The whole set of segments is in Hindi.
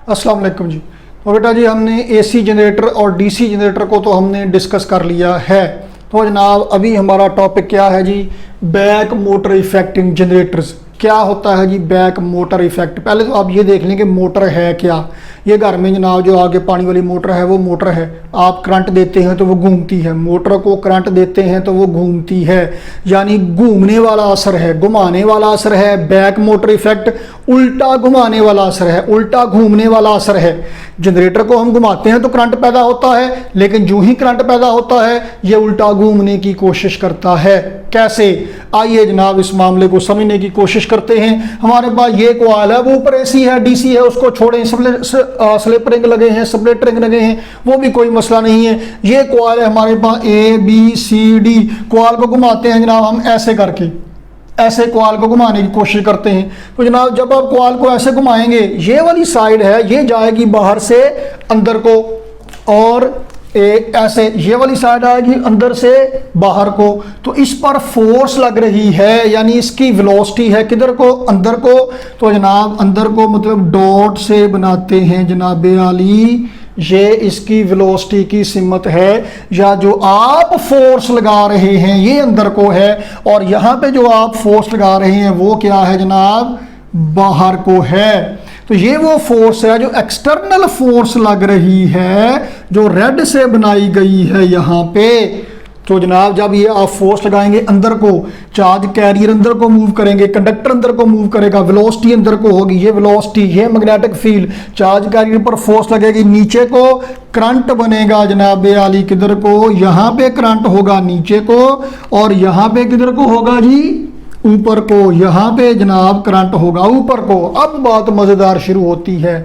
अस्सलाम वालेकुम जी। तो बेटा जी हमने एसी जनरेटर और डीसी जनरेटर को तो हमने डिस्कस कर लिया है। तो जनाब अभी हमारा टॉपिक क्या है जी, back motor effect in generators. क्या होता है जी बैक मोटर इफेक्ट? पहले तो आप ये देख लें कि मोटर है क्या। ये घर में जनाब जो आगे पानी वाली मोटर है वो मोटर है, आप करंट देते हैं तो वो घूमती है। मोटर को करंट देते हैं तो वो घूमती है, यानी घूमने वाला असर है, घुमाने वाला असर है। बैक मोटर इफेक्ट उल्टा घुमाने वाला असर है, उल्टा घूमने वाला असर है। जनरेटर को हम घुमाते हैं तो करंट पैदा होता है, लेकिन जो ही करंट पैदा होता है ये उल्टा घूमने की कोशिश करता है। कैसे? आइए जनाब इस मामले को समझने की कोशिश करते हैं। हमारे पास ये कॉइल है, वो ऊपर एसी है, डीसी है, उसको छोड़ें, स्लिप रिंग लगे हैं, स्प्लिट रिंग लगे हैं, वो भी कोई मसला नहीं है। ये कॉइल है हमारे पास A B C D. Coil को घुमाते हैं जनाब हम ऐसे करके, ऐसे कॉइल को घुमाने की कोशिश करते हैं। तो जनाब जब आप कॉइल को ऐसे घुमाएंगे, ये वाली साइड है ये जाएगी बाहर से अंदर को, और ऐसे ये वाली साइड आएगी अंदर से बाहर को। तो इस पर फोर्स लग रही है, यानी इसकी वेलोसिटी है किधर को, अंदर को। तो जनाब अंदर को मतलब डॉट से बनाते हैं जनाब आली, ये इसकी वेलोसिटी की सिमत है, या जो आप फोर्स लगा रहे हैं ये अंदर को है, और यहाँ पे जो आप फोर्स लगा रहे हैं वो क्या है जनाब, बाहर को है। तो ये वो फोर्स है जो एक्सटर्नल फोर्स लग रही है, जो रेड से बनाई गई है यहाँ पे। तो जनाब जब ये आप फोर्स लगाएंगे अंदर को, चार्ज कैरियर अंदर को मूव करेंगे, कंडक्टर अंदर को मूव करेगा, वेलोसिटी अंदर को होगी। ये वेलोसिटी, ये मैग्नेटिक फील्ड, चार्ज कैरियर पर फोर्स लगेगी, नीचे को करंट बनेगा जनाब आली किधर को, यहाँ पे करंट होगा नीचे को, और यहाँ पे किधर को होगा जी, ऊपर को। यहाँ पे जनाब करंट होगा ऊपर को। अब बात मज़ेदार शुरू होती है।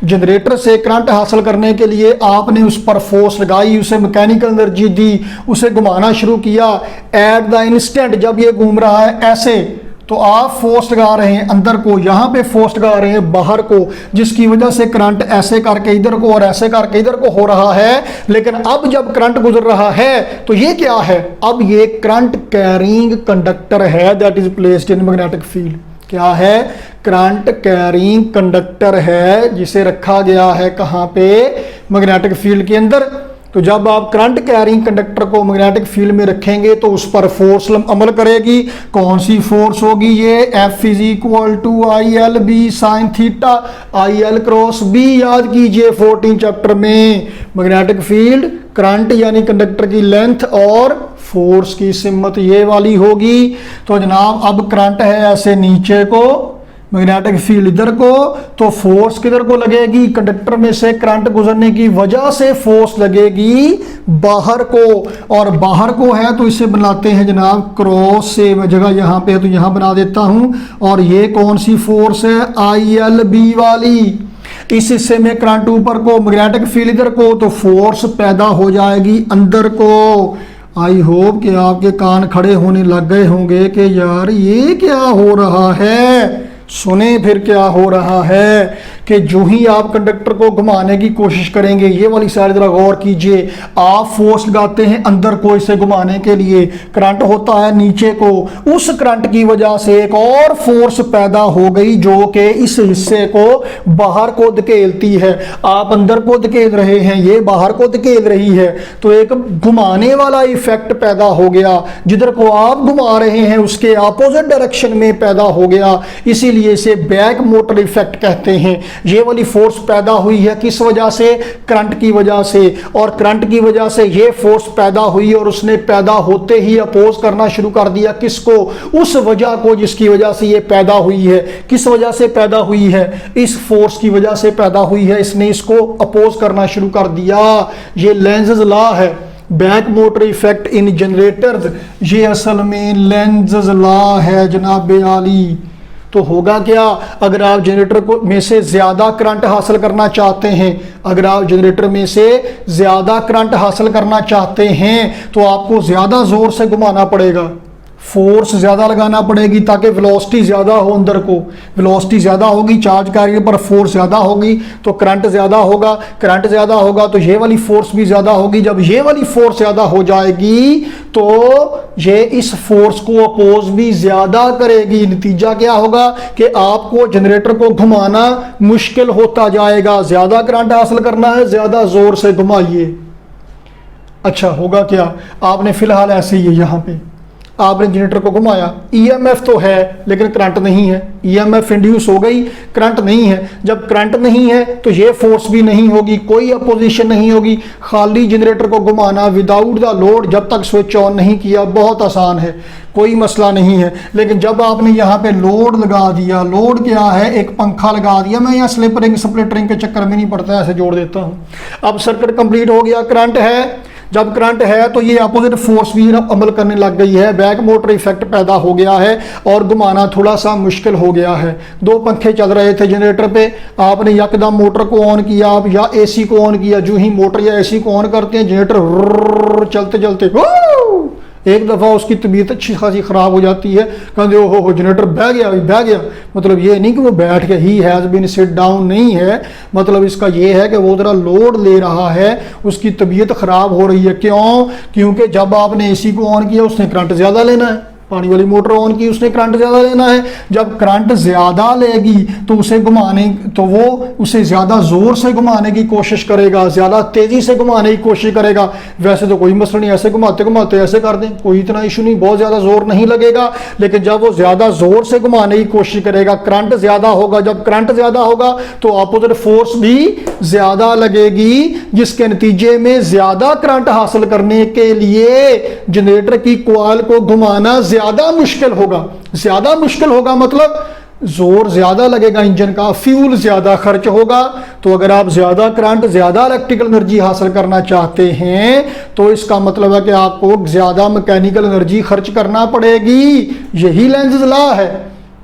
जनरेटर से करंट हासिल करने के लिए आपने उस पर फोर्स लगाई, उसे मैकेनिकल एनर्जी दी, उसे घुमाना शुरू किया। एट द इंस्टेंट जब ये घूम रहा है ऐसे, तो आप फोर्स लगा रहे हैं अंदर को, यहाँ पे फोर्स लगा रहे हैं बाहर को, जिसकी वजह से करंट ऐसे करके इधर को और ऐसे करके इधर को हो रहा है। लेकिन अब जब करंट गुजर रहा है तो ये क्या है, अब ये करंट कैरिंग कंडक्टर है, that is placed in magnetic field. क्या है? करंट कैरिंग कंडक्टर है, जिसे रखा गया है कहाँ पे, मैग्नेटिक फील्ड के अंदर। तो जब आप करंट कैरिंग कंडक्टर को मैग्नेटिक फील्ड में रखेंगे तो उस पर फोर्स अमल करेगी। कौन सी फोर्स होगी ये? F is equal to I L B sine theta, I L cross B. याद कीजिए 14 चैप्टर में मैग्नेटिक फील्ड, करंट यानी कंडक्टर की लेंथ और फोर्स की सिमत ये वाली होगी। तो जनाब अब करंट है ऐसे नीचे को, मैग्नेटिक फील्ड इधर को, तो फोर्स किधर को लगेगी, कंडक्टर में से करंट गुजरने की वजह से फोर्स लगेगी बाहर को, और बाहर को है तो इसे बनाते हैं जनाब क्रॉस से, जगह यहाँ पे है तो यहाँ बना देता हूँ। और ये कौन सी फोर्स है, आई एल बी वाली। इस हिस्से में करंट ऊपर को, मैग्नेटिक फील्ड इधर को, तो फोर्स पैदा हो जाएगी अंदर को। आई होप कि आपके कान खड़े होने लग गए होंगे कि यार ये क्या हो रहा है। सुने फिर क्या हो रहा है कि जो ही आप कंडक्टर को घुमाने की कोशिश करेंगे, ये वाली साइड जरा गौर कीजिए, आप फोर्स लगाते हैं अंदर को इसे घुमाने के लिए, करंट होता है नीचे को, उस करंट की वजह से एक और फोर्स पैदा हो गई जो कि इस हिस्से को बाहर को धकेलती है। आप अंदर को धकेल रहे हैं, ये बाहर को धकेल रही है, तो एक घुमाने वाला इफेक्ट पैदा हो गया। जिधर को आप घुमा रहे हैं उसके अपोजिट डायरेक्शन में पैदा हो गया, इसीलिए इसे बैक मोटर इफेक्ट कहते हैं। ये वाली फोर्स पैदा हुई है किस वजह से, करंट की वजह से, और करंट की वजह से ये फोर्स पैदा हुई और उसने पैदा होते ही अपोज करना शुरू कर दिया किसको, उस वजह को जिसकी वजह से ये पैदा हुई है। किस वजह से पैदा हुई है, इस फोर्स की वजह से पैदा हुई है, इसने इसको अपोज करना शुरू कर दिया। ये लेंज़ लॉ है, back motor effect in generators, ये असल में लेंज़ लॉ है जनाब आली। तो होगा क्या, अगर आप जनरेटर को में से ज़्यादा करंट हासिल करना चाहते हैं, अगर आप जनरेटर में से ज़्यादा करंट हासिल करना चाहते हैं तो आपको ज़्यादा ज़ोर से घुमाना पड़ेगा। फोर्स ज़्यादा लगाना पड़ेगी ताकि वेलोसिटी ज़्यादा हो अंदर को। वेलोसिटी ज़्यादा होगी, चार्ज कैरियर पर फोर्स ज़्यादा होगी तो करंट ज़्यादा होगा, करंट ज़्यादा होगा तो ये वाली फोर्स भी ज़्यादा होगी। जब ये वाली फोर्स ज़्यादा हो जाएगी तो ये इस फोर्स को अपोज भी ज़्यादा करेगी। नतीजा क्या होगा कि आपको जनरेटर को घुमाना मुश्किल होता जाएगा। ज़्यादा करंट हासिल करना है, ज़्यादा ज़ोर से घुमाइए। अच्छा होगा क्या, आपने फिलहाल ऐसे ही है, यहाँ पे आपने जनरेटर को घुमाया, ईएमएफ तो है लेकिन करंट नहीं है, ईएमएफ इंड्यूस हो गई, करंट नहीं है। जब करंट नहीं है तो ये फोर्स भी नहीं होगी, कोई अपोजिशन नहीं होगी। खाली जनरेटर को घुमाना विदाउट द लोड, जब तक स्विच ऑन नहीं किया, बहुत आसान है, कोई मसला नहीं है। लेकिन जब आपने यहाँ पे लोड लगा दिया, लोड क्या है, एक पंखा लगा दिया, मैं यहाँ स्लिपरिंग स्प्लिटरिंग के चक्कर में नहीं पड़ता, ऐसे जोड़ देता हूँ। अब सर्किट कंप्लीट हो गया, करंट है। जब करंट है तो ये अपोजिट फोर्स भी अमल करने लग गई है, बैक मोटर इफेक्ट पैदा हो गया है और घुमाना थोड़ा सा मुश्किल हो गया है। दो पंखे चल रहे थे जनरेटर पे, आपने यकदम मोटर को ऑन किया आप या एसी को ऑन किया। जो ही मोटर या एसी को ऑन करते हैं जनरेटर चलते चलते एक दफ़ा उसकी तबीयत अच्छी खासी ख़राब हो जाती है, कहते हो जनरेटर बह गया, बह गया। मतलब ये नहीं कि वो बैठ के ही हैज़ बीन सिट डाउन नहीं है, मतलब इसका ये है कि वो ज़रा लोड ले रहा है, उसकी तबीयत ख़राब हो रही है। क्यों? क्योंकि जब आपने एसी को ऑन किया उसने करंट ज़्यादा लेना है, पानी वाली मोटर ऑन की उसने करंट ज़्यादा लेना है। जब करंट ज़्यादा लेगी तो उसे घुमाने, तो वो उसे ज़्यादा ज़ोर से घुमाने की कोशिश करेगा, ज़्यादा तेज़ी से घुमाने की कोशिश करेगा। वैसे तो कोई मसला नहीं, ऐसे घुमाते घुमाते ऐसे कर दें, कोई इतना इशू नहीं, बहुत ज़्यादा ज़ोर नहीं लगेगा। लेकिन जब वो ज़्यादा ज़ोर से घुमाने की कोशिश करेगा, करंट ज़्यादा होगा, जब करंट ज़्यादा होगा तो अपोजिट फोर्स भी ज़्यादा लगेगी, जिसके नतीजे में ज़्यादा करंट हासिल करने के लिए जनरेटर की कॉइल को घुमाना ज़्यादा मुश्किल होगा। ज़्यादा मुश्किल होगा मतलब जोर ज़्यादा लगेगा इंजन का, फ्यूल ज़्यादा खर्च होगा। तो अगर आप ज़्यादा करंट, ज़्यादा इलेक्ट्रिकल एनर्जी हासिल करना चाहते हैं तो इसका मतलब है कि आपको ज़्यादा मैकेनिकल एनर्जी खर्च करना पड़ेगी। यही लेंज़ लॉ है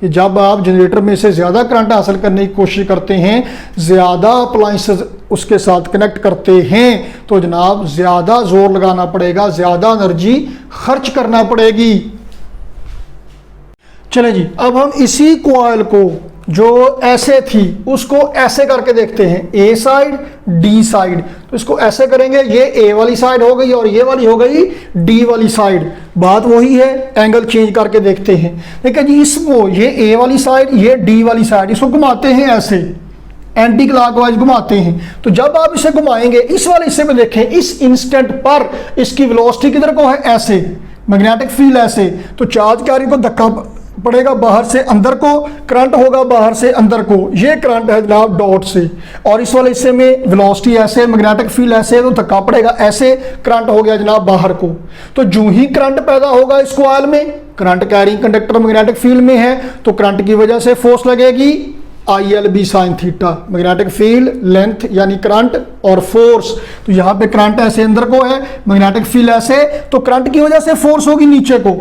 कि जब आप जनरेटर में से ज़्यादा करंट हासिल करने की कोशिश करते हैं, ज़्यादा अप्लायंसेस उसके साथ कनेक्ट करते हैं, तो जनाब ज़्यादा जोर लगाना पड़ेगा, ज़्यादा एनर्जी खर्च करना पड़ेगी। चले जी, अब हम इसी कॉइल को जो ऐसे थी उसको ऐसे करके देखते हैं, ए साइड डी साइड। तो इसको ऐसे करेंगे, ये ए वाली साइड हो गई और ये वाली हो गई डी वाली साइड। बात वही है, एंगल चेंज करके देखते हैं। देखिए जी, इसको ये ए वाली साइड, ये डी वाली साइड, इसको घुमाते हैं ऐसे, एंटी क्लॉकवाइज घुमाते हैं। तो जब आप इसे घुमाएंगे, इस वाले हिस्से में देखें, इस इंस्टेंट पर इसकी वेलोसिटी किधर को है, ऐसे, मैग्नेटिक फील्ड ऐसे, तो चार्ज कैरियर को धक्का पड़ेगा बाहर से अंदर को, करंट होगा बाहर से अंदर को। ये करंट है जनाब डॉट से, और इस वाले हिस्से में वेलोसिटी ऐसे, मैग्नेटिक फील्ड ऐसे, तो धक्का पड़ेगा ऐसे, करंट हो गया जनाब बाहर को। तो जो ही करंट पैदा होगा इस कॉइल में, current carrying conductor magnetic field में है, तो करंट की वजह से फोर्स लगेगी ILB sine theta, magnetic field, length यानी करंट और फोर्स। तो यहाँ पे करंट ऐसे अंदर को है, मैग्नेटिक फील्ड ऐसे, तो करंट की वजह से फोर्स होगी नीचे को,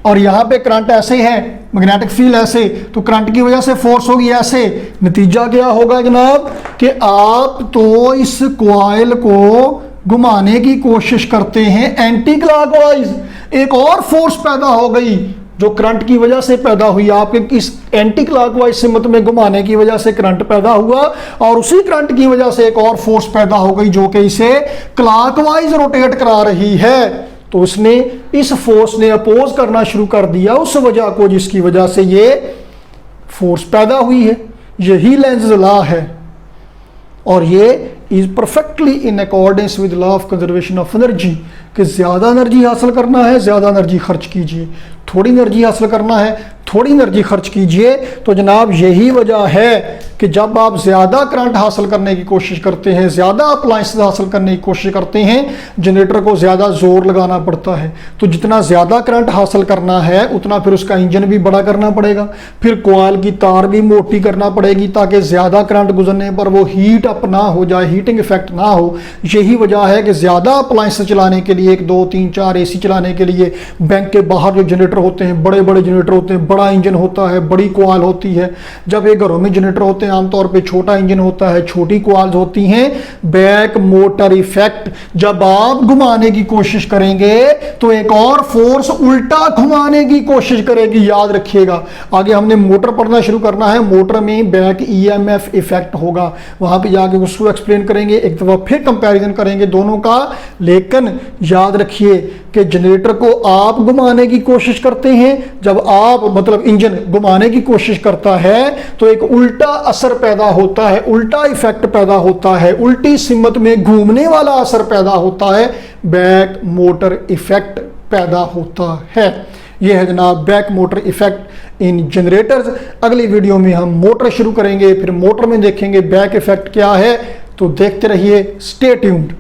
और यहाँ पे करंट ऐसे है, मैग्नेटिक फील्ड ऐसे, तो करंट की वजह से फोर्स होगी ऐसे। नतीजा क्या होगा जनाब कि आप तो इस कॉइल को घुमाने की कोशिश करते हैं एंटी क्लॉकवाइज, एक और फोर्स पैदा हो गई जो करंट की वजह से पैदा हुई, आपके इस एंटी क्लॉकवाइज सिमत में घुमाने की वजह से करंट पैदा हुआ, और उसी करंट की वजह से एक और फोर्स पैदा हो गई जो कि इसे क्लॉकवाइज रोटेट करा रही है। तो उसने, इस फोर्स ने अपोज करना शुरू कर दिया उस वजह को जिसकी वजह से ये फोर्स पैदा हुई है। यही लेंज़ लॉ है, और ये is perfectly in accordance with law of conservation of energy, कि ज़्यादा एनर्जी हासिल करना है ज़्यादा एनर्जी खर्च कीजिए, थोड़ी एनर्जी हासिल करना है थोड़ी एनर्जी खर्च कीजिए। तो जनाब यही वजह है कि जब आप ज़्यादा करंट हासिल करने की कोशिश करते हैं, ज़्यादा अप्लायंसेस हासिल करने की कोशिश करते हैं, जनरेटर को ज़्यादा ज़ोर लगाना पड़ता है। तो जितना ज़्यादा करंट हासिल करना है उतना फिर उसका इंजन भी बड़ा करना पड़ेगा, फिर कॉइल की तार भी मोटी करना पड़ेगी ताकि ज़्यादा करंट गुजरने पर वो हीट अप ना हो जाए, हीटिंग इफेक्ट ना हो। यही वजह है कि ज़्यादा अप्लायंसेस चलाने के लिए, 1 2 3 4 AC चलाने के लिए बैंक के बाहर जो जनरेटर होते हैं, बड़े बड़े जनरेटर होते हैं, बड़ा इंजन होता है, बड़ी कॉइल होती है। जब ये घरों में जनरेटर होते हैं आमतौर पे छोटा इंजन होता है, छोटी कॉइल्स होती हैं। बैक मोटर इफेक्ट, जब आप घुमाने की कोशिश करेंगे तो एक और फोर्स उल्टा घुमाने की कोशिश करेगी, याद रखिएगा। आगे हमने मोटर पढ़ना शुरू करना है, मोटर में बैक ईएमएफ इफेक्ट होगा, वहां पे जाके उसको एक्सप्लेन करेंगे, एक दफा फिर कंपैरिजन करेंगे दोनों का। लेकिन याद रखिए कि जनरेटर को आप घुमाने की कोशिश करते हैं, जब आप मतलब इंजन घुमाने की कोशिश करता है तो एक उल्टा असर पैदा होता है, उल्टा इफेक्ट पैदा होता है, उल्टी सिमत में घूमने वाला असर पैदा होता है, बैक मोटर इफेक्ट पैदा होता है। यह है जनाब back motor effect in generators. अगली वीडियो में हम मोटर शुरू करेंगे, फिर मोटर में देखेंगे बैक इफेक्ट क्या है। तो देखते रहिए, स्टे ट्यून्ड।